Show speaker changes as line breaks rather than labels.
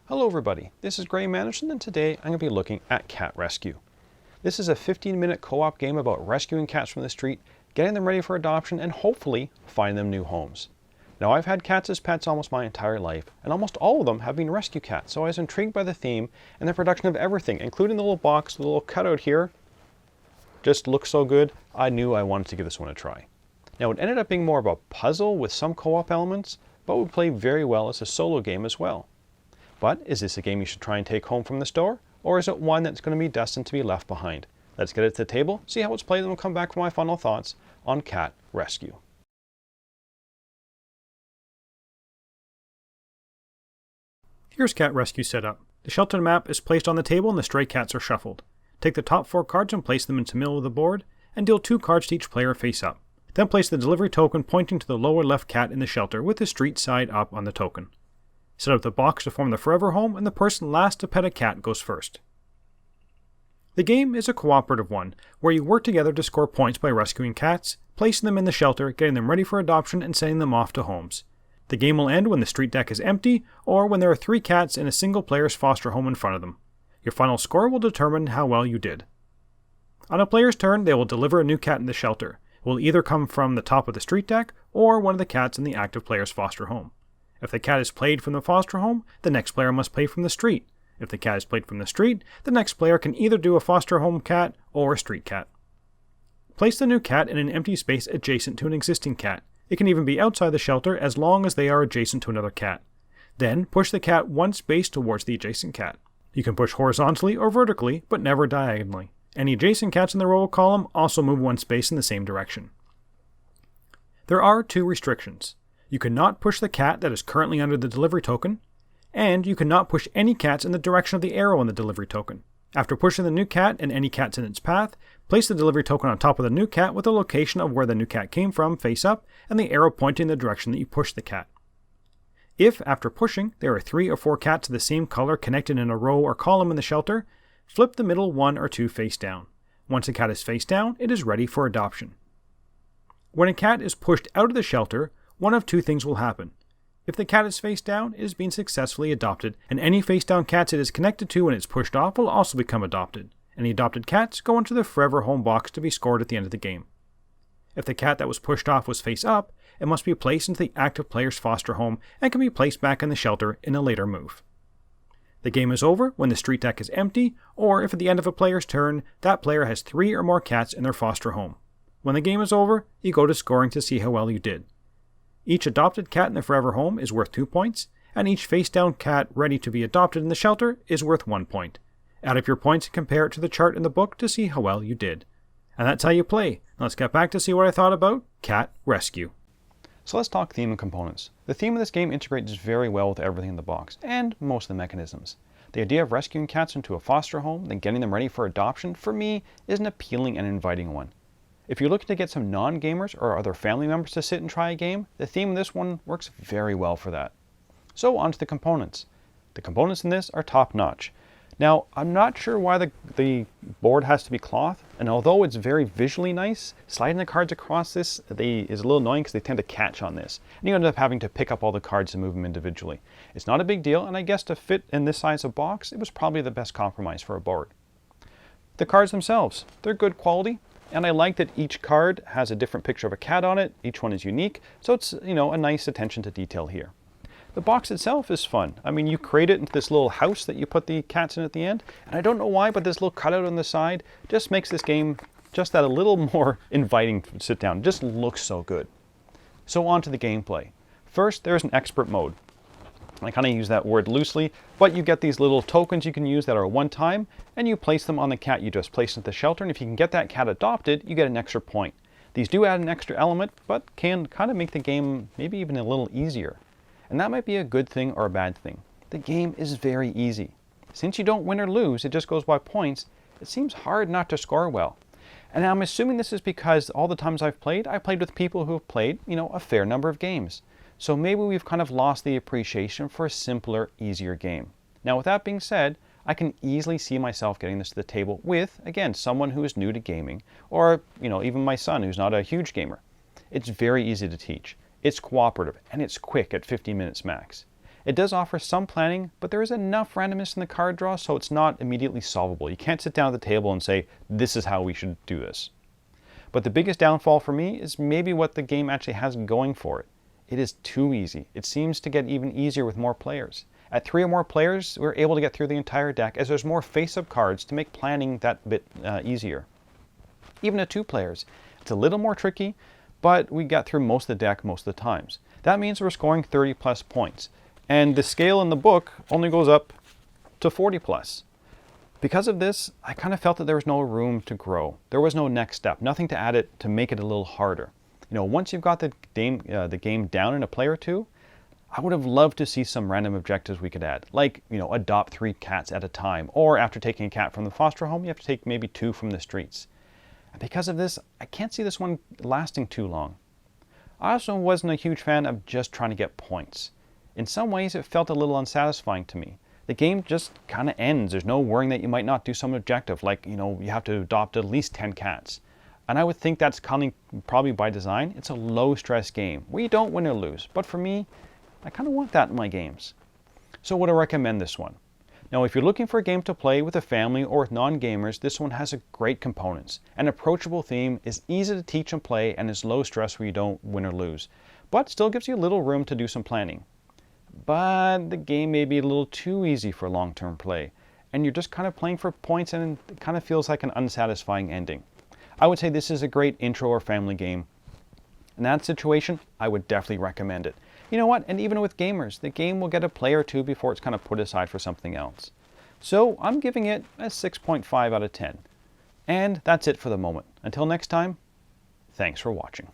Hello everybody, this is Graeme Anderson and today I'm going to be looking at Cat Rescue. This is a 15-minute co-op game about rescuing cats from the street, getting them ready for adoption, and hopefully finding them new homes. Now I've had cats as pets almost my entire life, and almost all of them have been rescue cats, so I was intrigued by the theme and the production of everything, including the little box, the little cutout here. Just looks so good, I knew I wanted to give this one a try. Now it ended up being more of a puzzle with some co-op elements, but would play very well as a solo game as well. But is this a game you should try and take home from the store, or is it one that's going to be destined to be left behind? Let's get it to the table, see how it's played, and we'll come back for my final thoughts on Cat Rescue.
Here's Cat Rescue setup. The shelter map is placed on the table and the stray cats are shuffled. Take the top 4 cards and place them into the middle of the board, and deal 2 cards to each player face up. Then place the delivery token pointing to the lower left cat in the shelter with the street side up on the token. Set up the box to form the forever home, and the person last to pet a cat goes first. The game is a cooperative one, where you work together to score points by rescuing cats, placing them in the shelter, getting them ready for adoption, and sending them off to homes. The game will end when the street deck is empty, or when there are 3 cats in a single player's foster home in front of them. Your final score will determine how well you did. On a player's turn, they will deliver a new cat in the shelter. It will either come from the top of the street deck, or one of the cats in the active player's foster home. If the cat is played from the foster home, the next player must play from the street. If the cat is played from the street, the next player can either do a foster home cat or a street cat. Place the new cat in an empty space adjacent to an existing cat. It can even be outside the shelter as long as they are adjacent to another cat. Then push the cat 1 space towards the adjacent cat. You can push horizontally or vertically, but never diagonally. Any adjacent cats in the row column also move 1 space in the same direction. There are 2 restrictions. You cannot push the cat that is currently under the delivery token, and you cannot push any cats in the direction of the arrow on the delivery token. After pushing the new cat and any cats in its path, place the delivery token on top of the new cat with the location of where the new cat came from face up and the arrow pointing in the direction that you pushed the cat. If, after pushing, there are 3 or 4 cats of the same color connected in a row or column in the shelter, flip the middle 1 or 2 face down. Once a cat is face down, it is ready for adoption. When a cat is pushed out of the shelter, one of 2 things will happen. If the cat is face down, it is being successfully adopted, and any face down cats it is connected to when it's pushed off will also become adopted. Any adopted cats go into the forever home box to be scored at the end of the game. If the cat that was pushed off was face up, it must be placed into the active player's foster home and can be placed back in the shelter in a later move. The game is over when the street deck is empty, or if at the end of a player's turn, that player has 3 or more cats in their foster home. When the game is over, you go to scoring to see how well you did. Each adopted cat in the forever home is worth 2 points, and each face-down cat ready to be adopted in the shelter is worth 1 point. Add up your points and compare it to the chart in the book to see how well you did. And that's how you play. Now let's get back to see what I thought about Cat Rescue.
So let's talk theme and components. The theme of this game integrates very well with everything in the box, and most of the mechanisms. The idea of rescuing cats into a foster home, then getting them ready for adoption, for me, is an appealing and inviting one. If you're looking to get some non-gamers or other family members to sit and try a game, the theme of this one works very well for that. So on to the components. The components in this are top-notch. Now, I'm not sure why the board has to be cloth, and although it's very visually nice, sliding the cards across this is a little annoying because they tend to catch on this, and you end up having to pick up all the cards and move them individually. It's not a big deal, and I guess to fit in this size of box, it was probably the best compromise for a board. The cards themselves, they're good quality. And I like that each card has a different picture of a cat on it. Each one is unique, so it's, a nice attention to detail here. The box itself is fun. I mean, you create it into this little house that you put the cats in at the end. And I don't know why, but this little cutout on the side just makes this game just that a little more inviting to sit down. It just looks so good. So on to the gameplay. First, there's an expert mode. I kind of use that word loosely, but you get these little tokens you can use that are one time, and you place them on the cat you just placed at the shelter, and if you can get that cat adopted, you get an extra point. These do add an extra element, but can kind of make the game maybe even a little easier. And that might be a good thing or a bad thing. The game is very easy. Since you don't win or lose, it just goes by points, it seems hard not to score well. And I'm assuming this is because all the times I played with people who have played, a fair number of games. So maybe we've kind of lost the appreciation for a simpler, easier game. Now with that being said, I can easily see myself getting this to the table with, again, someone who is new to gaming, or, even my son who's not a huge gamer. It's very easy to teach. It's cooperative, and it's quick at 50 minutes max. It does offer some planning, but there is enough randomness in the card draw so it's not immediately solvable. You can't sit down at the table and say, this is how we should do this. But the biggest downfall for me is maybe what the game actually has going for it. It is too easy. It seems to get even easier with more players. At 3 or more players, we're able to get through the entire deck as there's more face-up cards to make planning that bit easier. Even at 2 players, it's a little more tricky, but we get through most of the deck most of the times. That means we're scoring 30 plus points, and the scale in the book only goes up to 40 plus. Because of this, I kind of felt that there was no room to grow. There was no next step, nothing to add it to make it a little harder. Once you've got the game down in a play or 2, I would have loved to see some random objectives we could add, like, adopt 3 cats at a time, or after taking a cat from the foster home, you have to take maybe 2 from the streets. And because of this, I can't see this one lasting too long. I also wasn't a huge fan of just trying to get points. In some ways, it felt a little unsatisfying to me. The game just kind of ends. There's no worrying that you might not do some objective, like, you have to adopt at least 10 cats. And I would think that's coming probably by design. It's a low-stress game where you don't win or lose. But for me, I kind of want that in my games. So would I recommend this one? Now, if you're looking for a game to play with a family or with non-gamers, this one has great components. An approachable theme, is easy to teach and play, and is low stress where you don't win or lose. But still gives you a little room to do some planning. But the game may be a little too easy for long-term play, and you're just kind of playing for points, and it kind of feels like an unsatisfying ending. I would say this is a great intro or family game. In that situation, I would definitely recommend it. You know what? And even with gamers, the game will get a play or 2 before it's kind of put aside for something else. So I'm giving it a 6.5 out of 10. And that's it for the moment. Until next time, thanks for watching.